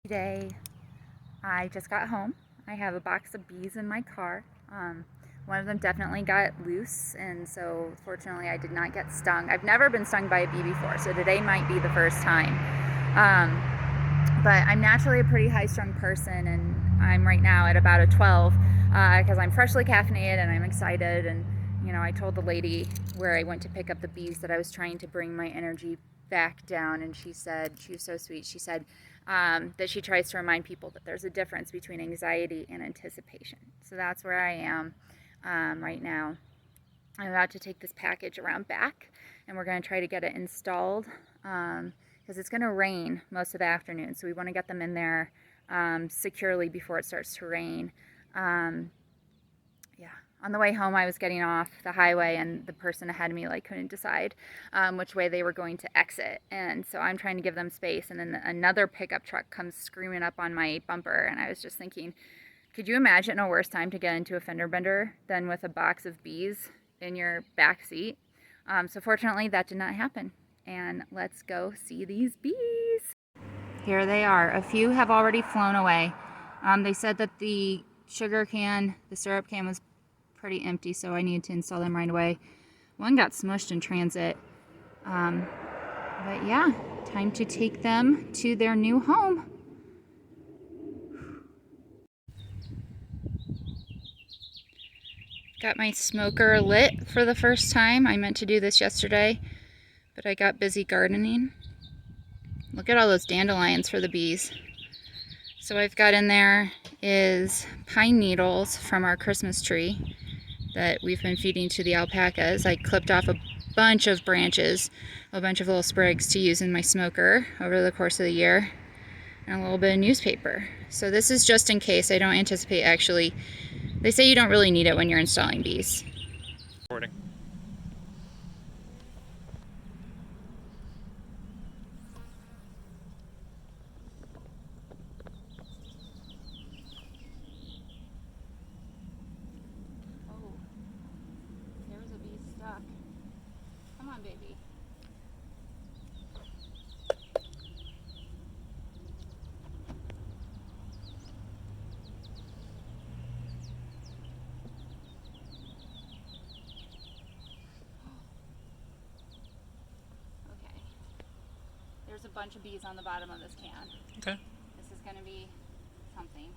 Today I just got home. I have a box of bees in my car. One of them definitely got loose, and so fortunately I did not get stung. I've never been stung by a bee before, so today might be the first time. But I'm naturally a pretty high-strung person, and I'm right now at about a 12 because I'm freshly caffeinated and I'm excited. And I told the lady where I went to pick up the bees that I was trying to bring my energy back down, and she said, she was so sweet, she said that she tries to remind people that there's a difference between anxiety and anticipation. So that's where I am right now. I'm about to take this package around back, and we're going to try to get it installed because it's going to rain most of the afternoon, so we want to get them in there securely before it starts to rain. Yeah. On the way home, I was getting off the highway, and the person ahead of me couldn't decide which way they were going to exit, and so I'm trying to give them space, and then another pickup truck comes screaming up on my bumper, and I was just thinking, could you imagine a worse time to get into a fender bender than with a box of bees in your back seat? So fortunately, that did not happen, and let's go see these bees. Here they are. A few have already flown away. They said that the sugar can, the syrup can, was pretty empty, so I needed to install them right away. One got smushed in transit. But yeah, time to take them to their new home. Got my smoker lit for the first time. I meant to do this yesterday, but I got busy gardening. Look at all those dandelions for the bees. So I've got in there is pine needles from our Christmas tree that we've been feeding to the alpacas. I clipped off a bunch of branches, a bunch of little sprigs to use in my smoker over the course of the year, and a little bit of newspaper. So this is just in case. I don't anticipate actually. They say you don't really need it when you're installing bees. Recording. Oh, there's a bee stuck. Come on, baby. Okay. There's a bunch of bees on the bottom of this can. Okay. This is going to be something.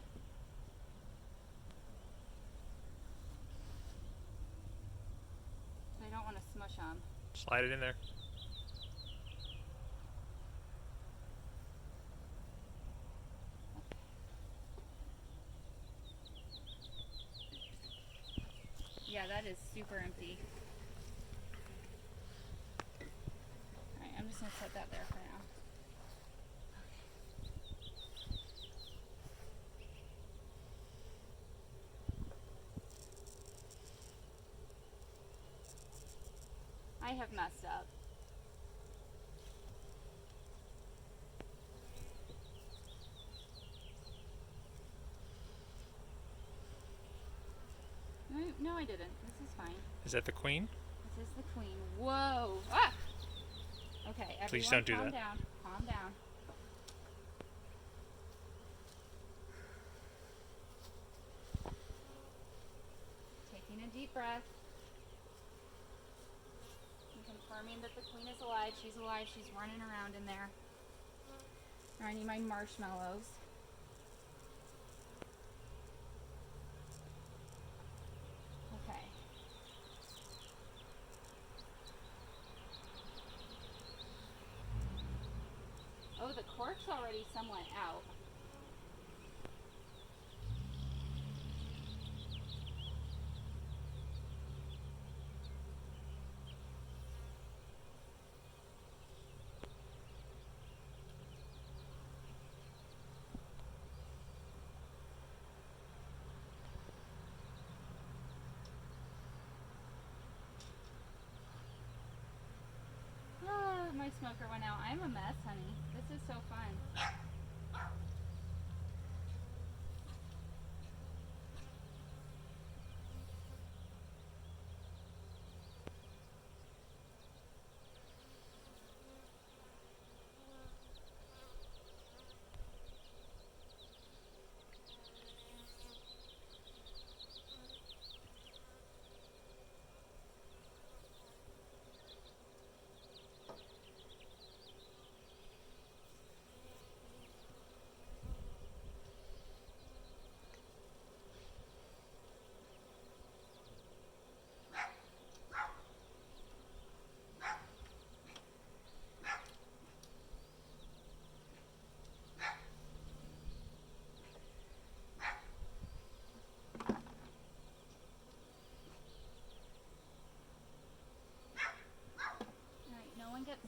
I don't want to smush them. Slide it in there. Yeah, that is super empty. Alright, I'm just going to set that there for now. I have messed up. No, I didn't. This is fine. Is that the queen? This is the queen. Whoa! Ah! Okay, everyone, Please don't do calm that. down. Calm down. Taking a deep breath. And confirming that the queen is alive. She's alive. She's running around in there. I need my marshmallows. Okay. Oh, the cork's already somewhat out. Ah, my smoker went out. I'm a mess, honey. This is so fun.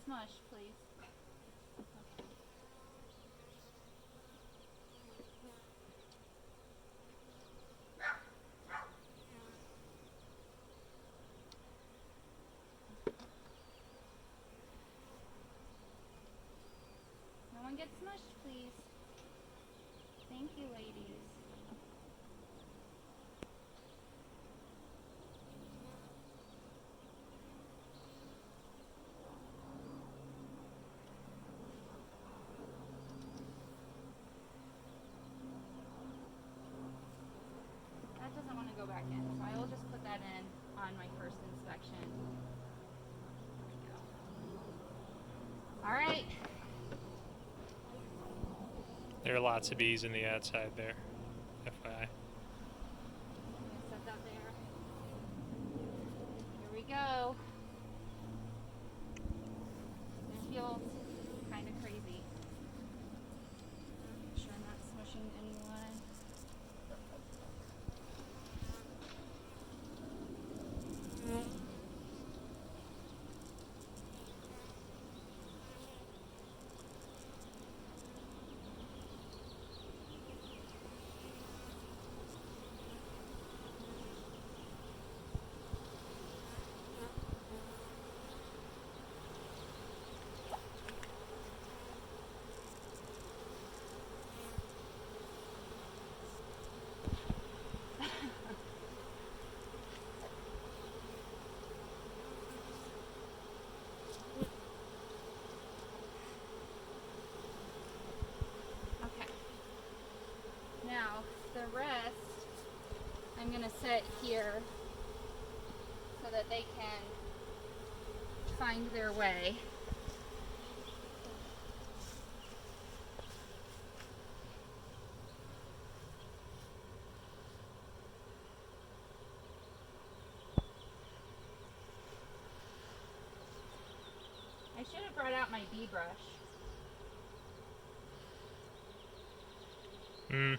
smushed, please? No one gets smushed, please. Thank you, ladies. That doesn't want to go back in, so I will just put that in on my first inspection. There we go. All right. There are lots of bees in the outside there, FYI. I'm gonna set that there. Here we go. It feels kind of crazy. Make sure I'm not smushing anyone. Okay. Now, the rest I'm going to set here so that they can find their way. I should have brought out my bee brush. Hmm.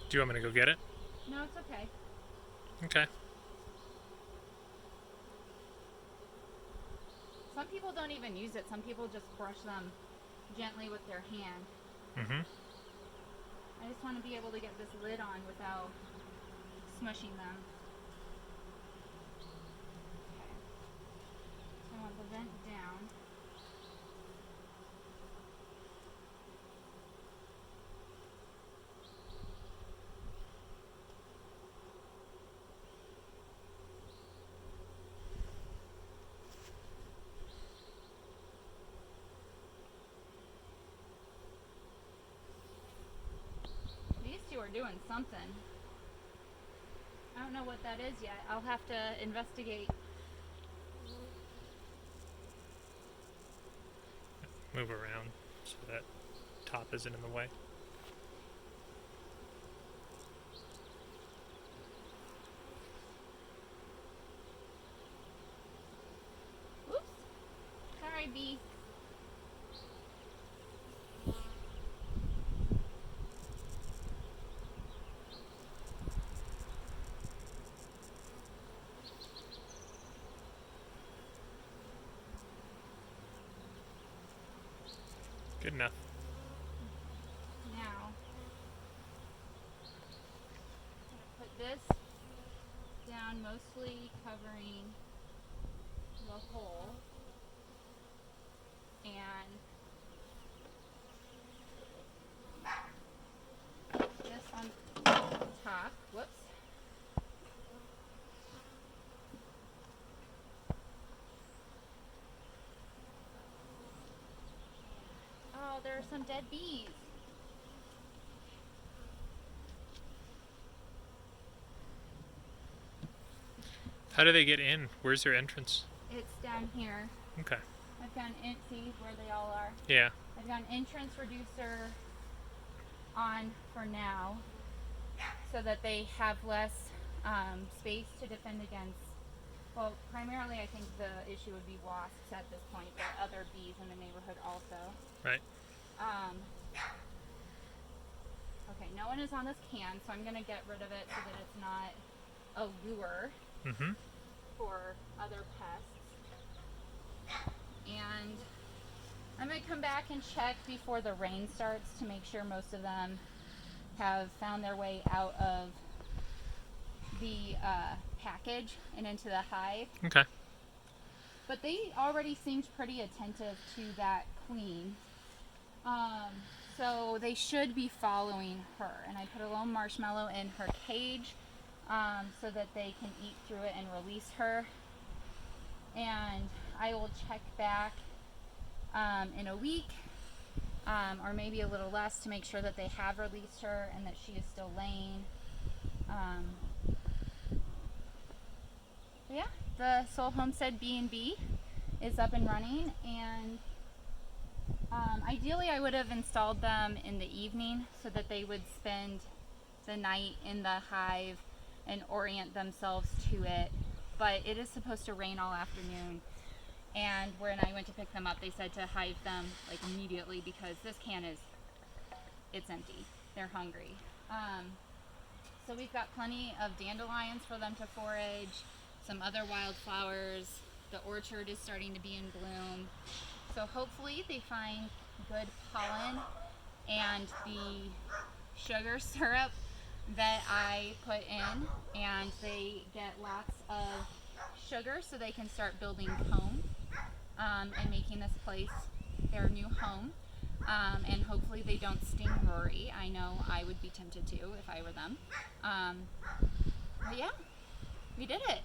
Do you want me to go get it? No, it's okay. Okay. Some people don't even use it. Some people just brush them gently with their hand. Mm-hmm. I just want to be able to get this lid on without smushing them. Okay. So I want the vent down. These two are doing something. I don't know what that is yet. I'll have to investigate. Move around so that top isn't in the way. Oops. Sorry, bee. Good enough. Now, I'm going to put this down, mostly covering the hole. And this on top. Whoops. Oh, there are some dead bees. How do they get in? Where's their entrance? It's down here. Okay. I've got an see where they all are. Yeah. I've got an entrance reducer on for now, so that they have less space to defend against Well, primarily I think the issue would be wasps at this point, but other bees in the neighborhood also. Right. Okay, no one is on this can, so I'm going to get rid of it so that it's not a lure Mm-hmm. for other pests. And I might come back and check before the rain starts to make sure most of them have found their way out of the package and into the hive. Okay. But they already seemed pretty attentive to that queen. So they should be following her. And I put a little marshmallow in her cage so that they can eat through it and release her. And I will check back in a week or maybe a little less to make sure that they have released her and that she is still laying. Yeah, the Sol Homestead B&B is up and running, and ideally I would have installed them in the evening so that they would spend the night in the hive and orient themselves to it, but it is supposed to rain all afternoon, and when I went to pick them up they said to hive them like immediately because this can it's empty. They're hungry. So we've got plenty of dandelions for them to forage, some other wildflowers. The orchard is starting to be in bloom. So hopefully they find good pollen and the sugar syrup that I put in, and they get lots of sugar so they can start building comb and making this place their new home. And hopefully they don't sting Rory. I know I would be tempted to if I were them. But yeah, we did it.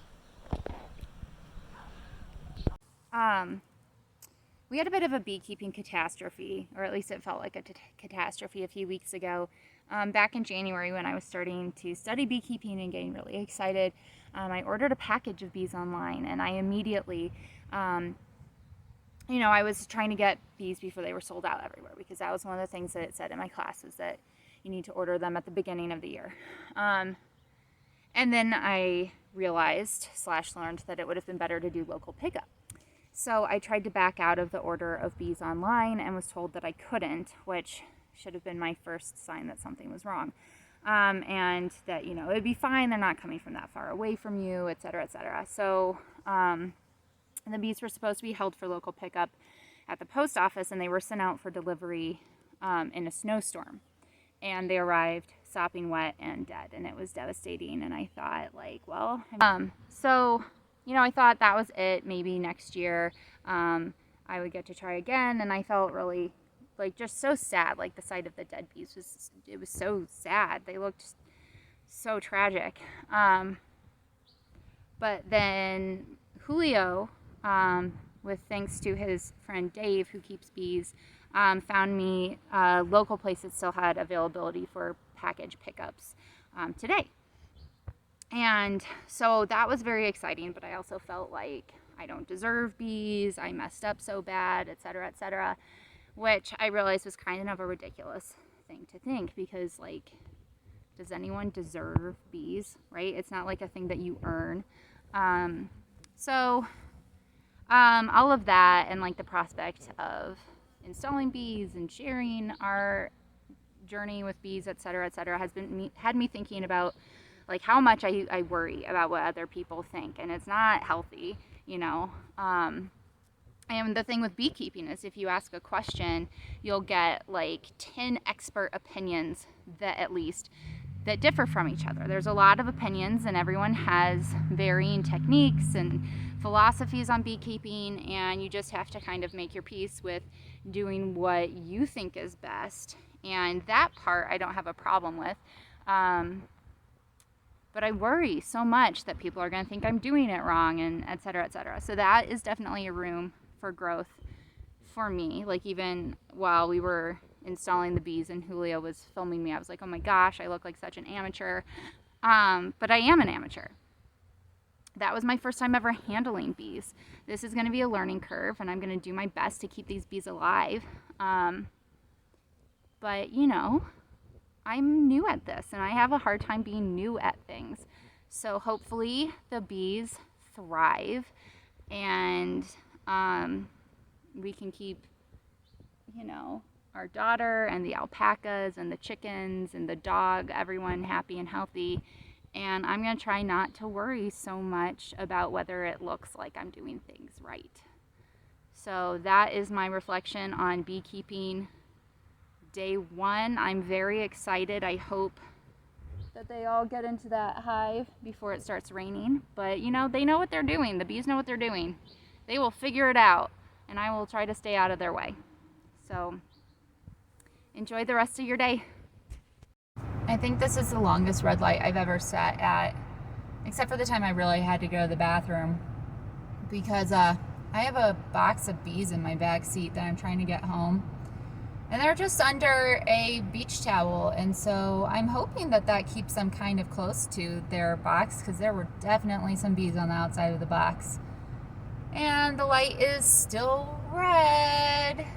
We had a bit of a beekeeping catastrophe, or at least it felt like a catastrophe a few weeks ago. Back in January when I was starting to study beekeeping and getting really excited, I ordered a package of bees online, and I immediately, I was trying to get bees before they were sold out everywhere, because that was one of the things that it said in my class, is that you need to order them at the beginning of the year. And then I realized / learned that it would have been better to do local pickup. So I tried to back out of the order of bees online and was told that I couldn't, which should have been my first sign that something was wrong. And that, it'd be fine, they're not coming from that far away from you, et cetera, et cetera. So the bees were supposed to be held for local pickup at the post office, and they were sent out for delivery in a snowstorm. And they arrived sopping wet and dead, and it was devastating. And I thought, I thought that was it. Maybe next year I would get to try again. And I felt really just so sad. Like the sight of the dead bees was so sad. They looked so tragic. But then Julio, with thanks to his friend Dave, who keeps bees, found me a local place that still had availability for package pickups today. And so that was very exciting, but I also felt like I don't deserve bees, I messed up so bad, et cetera, which I realized was kind of a ridiculous thing to think, because does anyone deserve bees, right? It's not like a thing that you earn. All of that and the prospect of installing bees and sharing our journey with bees, et cetera, has had me thinking about how much I worry about what other people think, and it's not healthy, And the thing with beekeeping is if you ask a question, you'll get 10 expert opinions that differ from each other. There's a lot of opinions, and everyone has varying techniques and philosophies on beekeeping, and you just have to kind of make your peace with doing what you think is best. And that part I don't have a problem with. But I worry so much that people are going to think I'm doing it wrong, and et cetera, et cetera. So that is definitely a room for growth for me. Even while we were installing the bees and Julio was filming me, I was like, oh my gosh, I look like such an amateur. But I am an amateur. That was my first time ever handling bees. This is going to be a learning curve, and I'm going to do my best to keep these bees alive. But, I'm new at this, and I have a hard time being new at things. So hopefully the bees thrive, and we can keep, you know, our daughter and the alpacas and the chickens and the dog, everyone happy and healthy. And I'm going to try not to worry so much about whether it looks like I'm doing things right. So that is my reflection on beekeeping day 1. I'm very excited. I hope that they all get into that hive before it starts raining. But you know, they know what they're doing. The bees know what they're doing. They will figure it out, and I will try to stay out of their way. So enjoy the rest of your day. I think this is the longest red light I've ever sat at, except for the time I really had to go to the bathroom, because I have a box of bees in my back seat that I'm trying to get home, and they're just under a beach towel, and so I'm hoping that that keeps them kind of close to their box, because there were definitely some bees on the outside of the box. And the light is still red.